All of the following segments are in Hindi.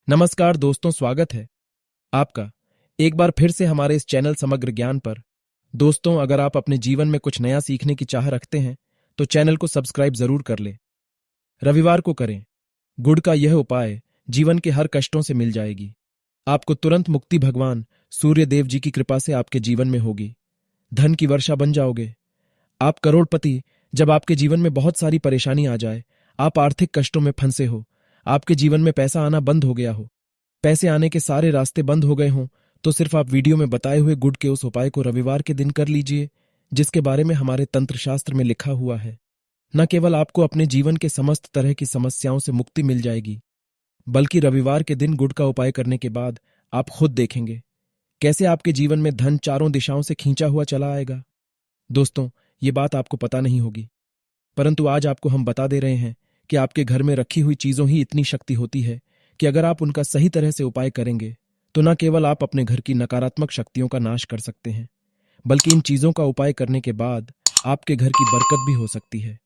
नमस्कार दोस्तों, स्वागत है आपका एक बार फिर से हमारे इस चैनल समग्र ज्ञान पर। दोस्तों, अगर आप अपने जीवन में कुछ नया सीखने की चाह रखते हैं तो चैनल को सब्सक्राइब जरूर कर लें। रविवार को करें गुड़ का यह उपाय, जीवन के हर कष्टों से मिल जाएगी। आपको तुरंत मुक्ति भगवान सूर्य देव जी की कृपा से आपके जीवन में होगी। धन की वर्षा बन जाओगे। आप करोड़पति। जब आपके जीवन में बहुत सारी परेशानी आ जाए, आप आर्थिक कष्टों में फंसे हो, आपके जीवन में पैसा आना बंद हो गया हो, पैसे आने के सारे रास्ते बंद हो गए हों, तो सिर्फ आप वीडियो में बताए हुए गुड़ के उस उपाय को रविवार के दिन कर लीजिए, जिसके बारे में हमारे तंत्र शास्त्र में लिखा हुआ है। न केवल आपको अपने जीवन के समस्त तरह की समस्याओं से मुक्ति मिल जाएगी, बल्कि रविवार के दिन गुड़ का उपाय करने के बाद आप खुद देखेंगे कैसे आपके जीवन में धन चारों दिशाओं से खींचा हुआ चला आएगा। दोस्तों, ये बात आपको पता नहीं होगी, परंतु आज आपको हम बता दे रहे हैं कि आपके घर में रखी हुई चीजों ही इतनी शक्ति होती है कि अगर आप उनका सही तरह से उपाय करेंगे तो न केवल आप अपने घर की नकारात्मक शक्तियों का नाश कर सकते हैं, बल्कि इन चीजों का उपाय करने के बाद आपके घर की बरकत भी हो सकती है,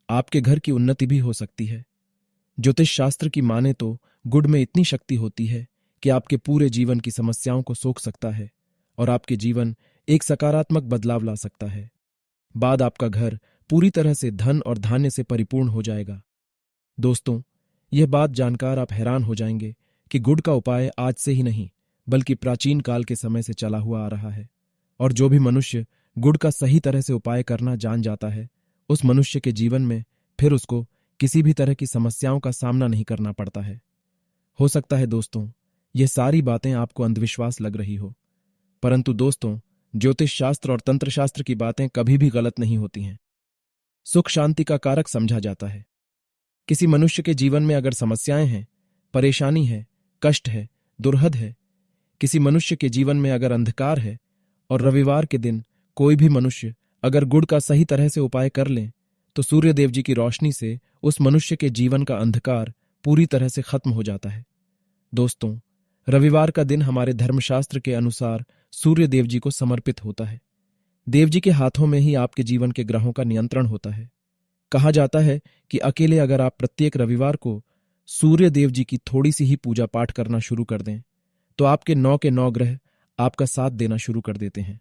आपके घर की उन्नति भी हो सकती है। ज्योतिष शास्त्र की माने तो गुड़ में इतनी शक्ति होती है कि आपके पूरे जीवन की समस्याओं को सोख सकता है और आपके जीवन एक सकारात्मक बदलाव ला सकता है। बाद आपका घर पूरी तरह से धन और धान्य से परिपूर्ण हो जाएगा। दोस्तों, यह बात जानकर आप हैरान हो जाएंगे कि गुड़ का उपाय आज से ही नहीं, बल्कि प्राचीन काल के समय से चला हुआ आ रहा है, और जो भी मनुष्य गुड़ का सही तरह से उपाय करना जान जाता है, उस मनुष्य के जीवन में फिर उसको किसी भी तरह की समस्याओं का सामना नहीं करना पड़ता है। हो सकता है दोस्तों, ये सारी बातें आपको अंधविश्वास लग रही हो, परंतु दोस्तों, ज्योतिष शास्त्र और तंत्र शास्त्र की बातें कभी भी गलत नहीं होती हैं। सुख शांति का कारक समझा जाता है। किसी मनुष्य के जीवन में अगर समस्याएं हैं, परेशानी है, कष्ट है, दुर्हद है, किसी मनुष्य के जीवन में अगर अंधकार है, और रविवार के दिन कोई भी मनुष्य अगर गुड़ का सही तरह से उपाय कर ले, तो सूर्य देव जी की रोशनी से उस मनुष्य के जीवन का अंधकार पूरी तरह से खत्म हो जाता है। दोस्तों, रविवार का दिन हमारे धर्मशास्त्र के अनुसार सूर्य देव जी को समर्पित होता है। देव जी के हाथों में ही आपके जीवन के ग्रहों का नियंत्रण होता है। कहा जाता है कि अकेले अगर आप प्रत्येक रविवार को सूर्य देव जी की थोड़ी सी ही पूजा पाठ करना शुरू कर दें, तो आपके 9 के 9 ग्रह आपका साथ देना शुरू कर देते हैं।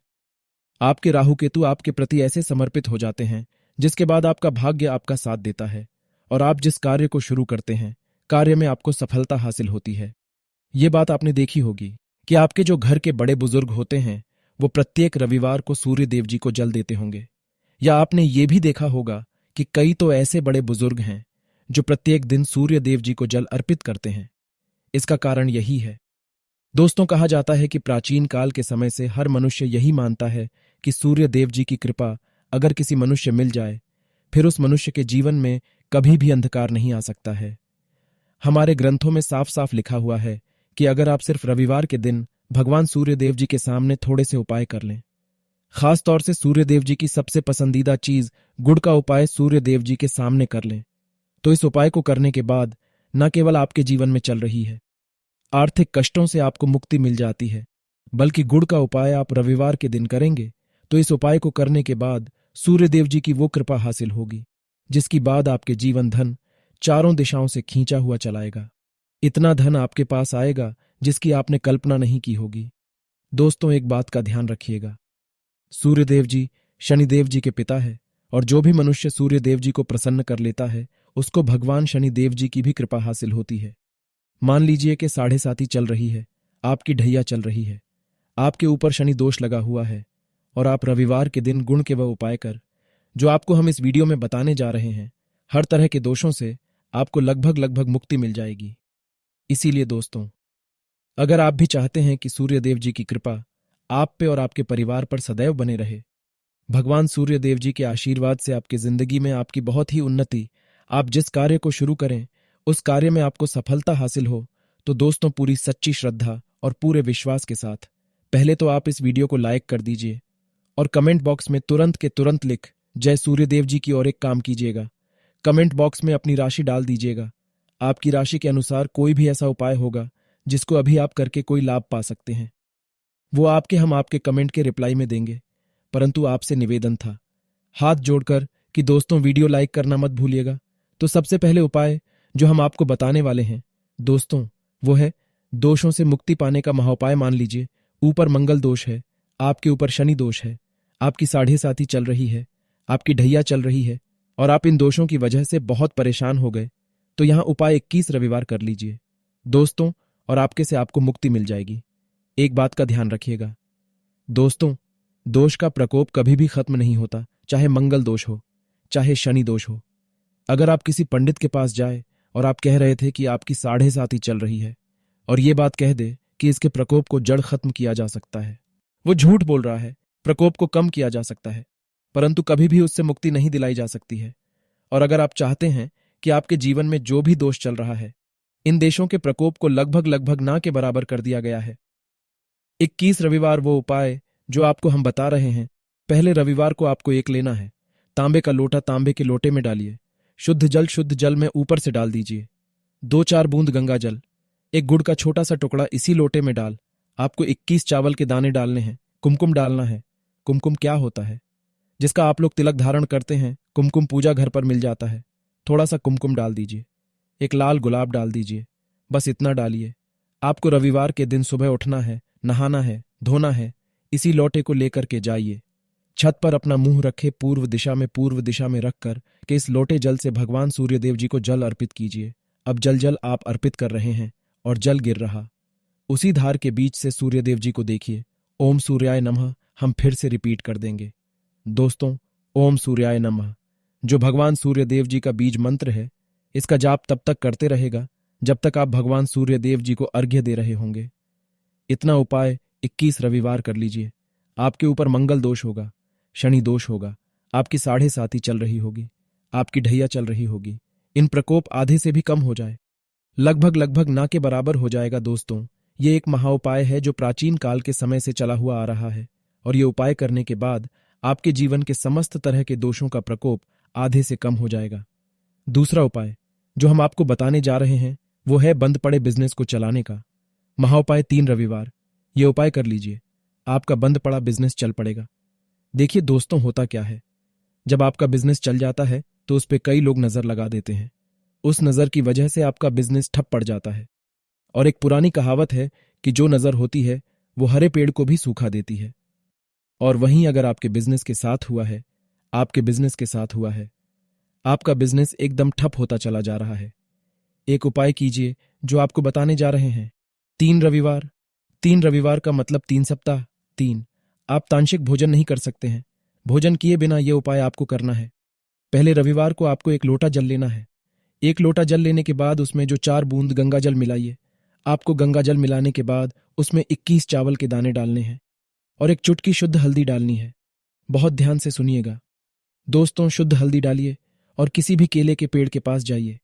आपके राहु केतु आपके प्रति ऐसे समर्पित हो जाते हैं, जिसके बाद आपका भाग्य आपका साथ देता है, और आप जिस कार्य को शुरू करते हैं, कार्य में आपको सफलता हासिल होती है। ये बात आपने देखी होगी कि आपके जो घर के बड़े बुजुर्ग होते हैं, वो प्रत्येक रविवार को सूर्य देव जी को जल देते होंगे। या आपने ये भी देखा होगा कि कई तो ऐसे बड़े बुजुर्ग हैं जो प्रत्येक दिन सूर्य देव जी को जल अर्पित करते हैं। इसका कारण यही है। दोस्तों, कहा जाता है कि प्राचीन काल के समय से हर मनुष्य यही मानता है कि सूर्य देव जी की कृपा अगर किसी मनुष्य मिल जाए, फिर उस मनुष्य के जीवन में कभी भी अंधकार नहीं आ सकता है। हमारे ग्रंथों में साफ साफ लिखा हुआ है कि अगर आप सिर्फ रविवार के दिन भगवान सूर्य देव जी के सामने थोड़े से उपाय कर लें, खास तौर से सूर्य देव जी की सबसे पसंदीदा चीज गुड़ का उपाय सूर्य देव जी के सामने कर लें, तो इस उपाय को करने के बाद न केवल आपके जीवन में चल रही है आर्थिक कष्टों से आपको मुक्ति मिल जाती है, बल्कि गुड़ का उपाय आप रविवार के दिन करेंगे तो इस उपाय को करने के बाद सूर्य देव जी की वो कृपा हासिल होगी, जिसकी बाद आपके जीवन धन चारों दिशाओं से खींचा हुआ चलाएगा। इतना धन आपके पास आएगा जिसकी आपने कल्पना नहीं की होगी। दोस्तों, एक बात का ध्यान रखिएगा, सूर्यदेव जी शनिदेव जी के पिता है, और जो भी मनुष्य सूर्यदेव जी को प्रसन्न कर लेता है, उसको भगवान शनिदेव जी की भी कृपा हासिल होती है। मान लीजिए कि 7.5 चल रही है, आपकी ढैया चल रही है, आपके ऊपर शनि दोष लगा हुआ है, और आप रविवार के दिन गुण के वह उपाय कर, जो आपको हम इस वीडियो में बताने जा रहे हैं, हर तरह के दोषों से आपको लगभग मुक्ति मिल जाएगी। इसीलिए दोस्तों, अगर आप भी चाहते हैं कि सूर्यदेव जी की कृपा आप पे और आपके परिवार पर सदैव बने रहे, भगवान सूर्यदेव जी के आशीर्वाद से आपकी जिंदगी में आपकी बहुत ही उन्नति, आप जिस कार्य को शुरू करें उस कार्य में आपको सफलता हासिल हो, तो दोस्तों, पूरी सच्ची श्रद्धा और पूरे विश्वास के साथ पहले तो आप इस वीडियो को लाइक कर दीजिए और कमेंट बॉक्स में तुरंत के तुरंत लिख जय सूर्यदेव जी की और एक काम कीजिएगा। कमेंट बॉक्स में अपनी राशि डाल दीजिएगा। आपकी राशि के अनुसार कोई भी ऐसा उपाय होगा जिसको अभी आप करके कोई लाभ पा सकते हैं, वो हम आपके कमेंट के रिप्लाई में देंगे। परंतु आपसे निवेदन था, हाथ जोड़कर, कि दोस्तों वीडियो लाइक करना मत भूलिएगा। तो सबसे पहले उपाय जो हम आपको बताने वाले हैं दोस्तों, वो है दोषों से मुक्ति पाने का महाउपाय मान लीजिए, ऊपर मंगल दोष है, आपके ऊपर शनि दोष है, आपकी साढ़े साती चल रही है, आपकी ढैया चल रही है और आप इन दोषों की वजह से बहुत परेशान हो गए, तो यहां उपाय 21 रविवार कर लीजिए दोस्तों, और आपके से आपको मुक्ति मिल जाएगी। एक बात का ध्यान रखिएगा दोस्तों, दोष का प्रकोप कभी भी खत्म नहीं होता, चाहे मंगल दोष हो, चाहे शनि दोष हो। अगर आप किसी पंडित के पास जाए और आप कह रहे थे कि आपकी साढ़े साती चल रही है और ये बात कह दे कि इसके प्रकोप को जड़ खत्म किया जा सकता है, वो झूठ बोल रहा है। प्रकोप को कम किया जा सकता है, परंतु कभी भी उससे मुक्ति नहीं दिलाई जा सकती है। और अगर आप चाहते हैं कि आपके जीवन में जो भी दोष चल रहा है, इन देशों के प्रकोप को लगभग लगभग ना के बराबर कर दिया गया है। 21 रविवार वो उपाय जो आपको हम बता रहे हैं। पहले रविवार को आपको एक लेना है, तांबे का लोटा तांबे के लोटे में डालिए, शुद्ध जल में ऊपर से डाल दीजिए, 2-4 बूंद गंगा जल, एक गुड़ का छोटा सा टुकड़ा इसी लोटे में डाल आपको 21 चावल के दाने डालने हैं। कुमकुम डालना है। कुमकुम क्या होता है? जिसका आप लोग तिलक धारण करते हैं, कुमकुम पूजा घर पर मिल जाता है। थोड़ा सा कुमकुम डाल दीजिए, एक लाल गुलाब डाल दीजिए, बस इतना डालिए। आपको रविवार के दिन सुबह उठना है, नहाना है, धोना है, इसी लोटे को लेकर के जाइए, छत पर अपना मुंह रखे पूर्व दिशा में रखकर के इस लोटे जल से भगवान सूर्यदेव जी को जल अर्पित कीजिए। अब जल आप अर्पित कर रहे हैं और जल गिर रहा, उसी धार के बीच से सूर्यदेव जी को देखिए। ओम सूर्याय नमः हम फिर से रिपीट कर देंगे दोस्तों, ओम सूर्याय नमः जो भगवान सूर्यदेव जी का बीज मंत्र है, इसका जाप तब तक करते रहेगा जब तक आप भगवान सूर्यदेव जी को अर्घ्य दे रहे होंगे। इतना उपाय 21 रविवार कर लीजिए। आपके ऊपर मंगल दोष होगा, शनि दोष होगा, आपकी साढ़े साती चल रही होगी, आपकी ढैया चल रही होगी, इन प्रकोप आधे से भी कम हो जाए, लगभग ना के बराबर हो जाएगा दोस्तों। ये एक महाउपाय है जो प्राचीन काल के समय से चला हुआ आ रहा है, और ये उपाय करने के बाद आपके जीवन के समस्त तरह के दोषों का प्रकोप आधे से कम हो जाएगा। दूसरा उपाय जो हम आपको बताने जा रहे हैं वो है बंद पड़े बिजनेस को चलाने का। महाउपाय 3 रविवार ये उपाय कर लीजिए, आपका बंद पड़ा बिजनेस चल पड़ेगा। देखिए दोस्तों, होता क्या है, जब आपका बिजनेस चल जाता है तो उस पर कई लोग नजर लगा देते हैं। उस नजर की वजह से आपका बिजनेस ठप पड़ जाता है। और एक पुरानी कहावत है कि जो नजर होती है वो हरे पेड़ को भी सूखा देती है। और वहीं अगर आपके बिजनेस के साथ हुआ है, आपका बिजनेस एकदम ठप होता चला जा रहा है। एक उपाय कीजिए जो आपको बताने जा रहे हैं। 3 रविवार का मतलब 3 सप्ताह। 3 आप तांशिक भोजन नहीं कर सकते हैं, भोजन किए बिना यह उपाय आपको करना है। पहले रविवार को आपको 1 लोटा जल लेना है। 1 लोटा जल लेने के बाद उसमें जो 4 बूंद गंगा जल मिलाइए। आपको गंगा जल मिलाने के बाद उसमें 21 चावल के दाने डालने हैं और एक चुटकी शुद्ध हल्दी डालनी है। बहुत ध्यान से सुनिएगा दोस्तों, शुद्ध हल्दी डालिए और किसी भी केले के पेड़ के पास जाइए।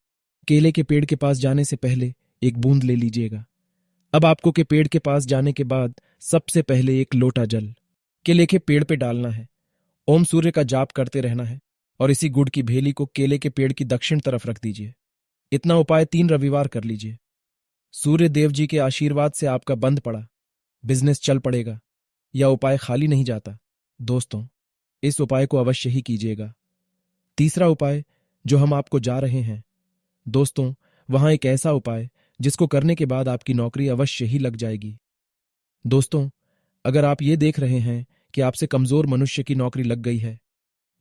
केले के पेड़ के पास जाने से पहले 1 बूंद ले लीजिएगा। अब आपको के पेड़ के पास जाने के बाद सबसे पहले 1 लोटा जल केले के पेड़ पे डालना है। ओम सूर्य का जाप करते रहना है और इसी गुड़ की भेली को केले के पेड़ की दक्षिण तरफ रख दीजिए। इतना उपाय 3 रविवार कर लीजिए। सूर्य देव जी के आशीर्वाद से आपका बंद पड़ा बिजनेस चल पड़ेगा। यह उपाय खाली नहीं जाता दोस्तों, इस उपाय को अवश्य ही कीजिएगा। तीसरा उपाय जो हम आपको जा रहे हैं दोस्तों, वहां एक ऐसा उपाय जिसको करने के बाद आपकी नौकरी अवश्य ही लग जाएगी। दोस्तों, अगर आप ये देख रहे हैं कि आपसे कमजोर मनुष्य की नौकरी लग गई है,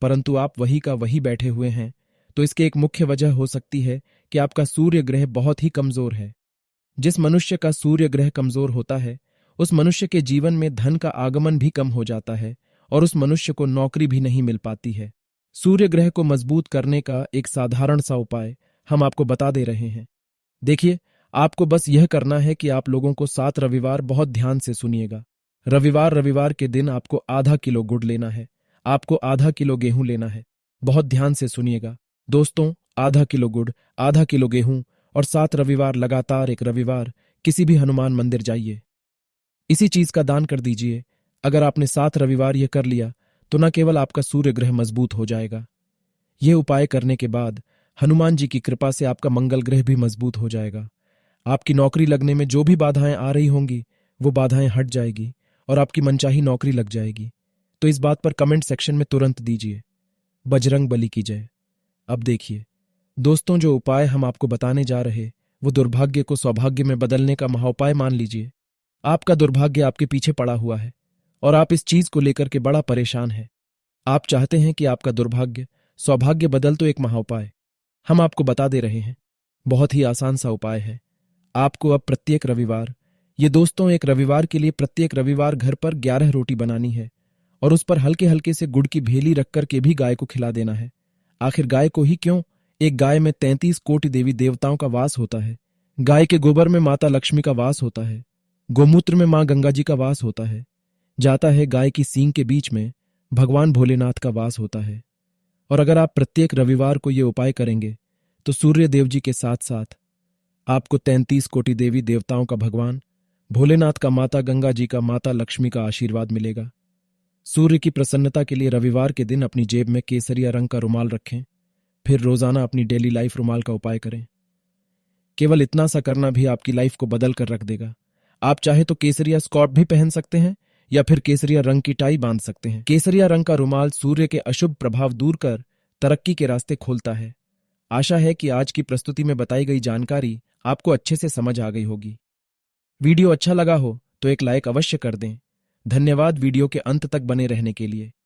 परंतु आप वही का वही बैठे हुए हैं, तो इसके एक मुख्य वजह हो सकती है कि आपका सूर्य ग्रह बहुत ही कमजोर है। जिस मनुष्य का सूर्य ग्रह कमजोर होता है, उस मनुष्य के जीवन में धन का आगमन भी कम हो जाता है और उस मनुष्य को नौकरी भी नहीं मिल पाती है। सूर्य ग्रह को मजबूत करने का एक साधारण सा उपाय हम आपको बता दे रहे हैं। देखिए, आपको बस यह करना है कि आप लोगों को 7 रविवार बहुत ध्यान से सुनिएगा। रविवार के दिन आपको आधा किलो गुड़ लेना है, आपको आधा किलो गेहूं लेना है। बहुत ध्यान से सुनिएगा दोस्तों, आधा किलो गुड़, आधा किलो गेहूं और 7 रविवार लगातार 1 रविवार किसी भी हनुमान मंदिर जाइए, इसी चीज का दान कर दीजिए। अगर आपने 7 रविवार यह कर लिया तो न केवल आपका सूर्य ग्रह मजबूत हो जाएगा, यह उपाय करने के बाद हनुमान जी की कृपा से आपका मंगल ग्रह भी मजबूत हो जाएगा। आपकी नौकरी लगने में जो भी बाधाएं आ रही होंगी वो बाधाएं हट जाएगी और आपकी मनचाही नौकरी लग जाएगी। तो इस बात पर कमेंट सेक्शन में तुरंत दीजिए, बजरंग बली की जय। अब देखिए दोस्तों, जो उपाय हम आपको बताने जा रहे वो दुर्भाग्य को सौभाग्य में बदलने का महाउपाय मान लीजिए। आपका दुर्भाग्य आपके पीछे पड़ा हुआ है और आप इस चीज को लेकर के बड़ा परेशान हैं। आप चाहते हैं कि आपका दुर्भाग्य सौभाग्य बदल, तो एक महाउपाय हम आपको बता दे रहे हैं। बहुत ही आसान सा उपाय है। आपको अब प्रत्येक रविवार, ये दोस्तों एक रविवार के लिए प्रत्येक रविवार घर पर 11 रोटी बनानी है और उस पर हल्के हल्के से गुड़ की भेली रख कर के भी गाय को खिला देना है। आखिर गाय को ही क्यों, एक गाय में 33 कोटि देवी देवताओं का वास होता है। गाय के गोबर में माता लक्ष्मी का वास होता है। गोमूत्र में मां गंगा जी का वास होता है। जाता है गाय की सींग के बीच में भगवान भोलेनाथ का वास होता है। और अगर आप प्रत्येक रविवार को ये उपाय करेंगे तो सूर्य देव जी के साथ साथ आपको 33 कोटि देवी देवताओं का भगवान भोलेनाथ का, माता गंगा जी का, माता लक्ष्मी का आशीर्वाद मिलेगा। सूर्य की प्रसन्नता के लिए रविवार के दिन अपनी जेब में केसरिया रंग का रुमाल रखें, फिर रोजाना अपनी डेली लाइफ रुमाल का उपाय करें। केवल इतना सा करना भी आपकी लाइफ को बदल कर रख देगा। आप चाहे तो केसरिया स्कॉर्प भी पहन सकते हैं या फिर केसरिया रंग की टाई बांध सकते हैं। केसरिया रंग का रुमाल सूर्य के अशुभ प्रभाव दूर कर तरक्की के रास्ते खोलता है। आशा है कि आज की प्रस्तुति में बताई गई जानकारी आपको अच्छे से समझ आ गई होगी। वीडियो अच्छा लगा हो तो एक लाइक अवश्य कर दें। धन्यवाद वीडियो के अंत तक बने रहने के लिए।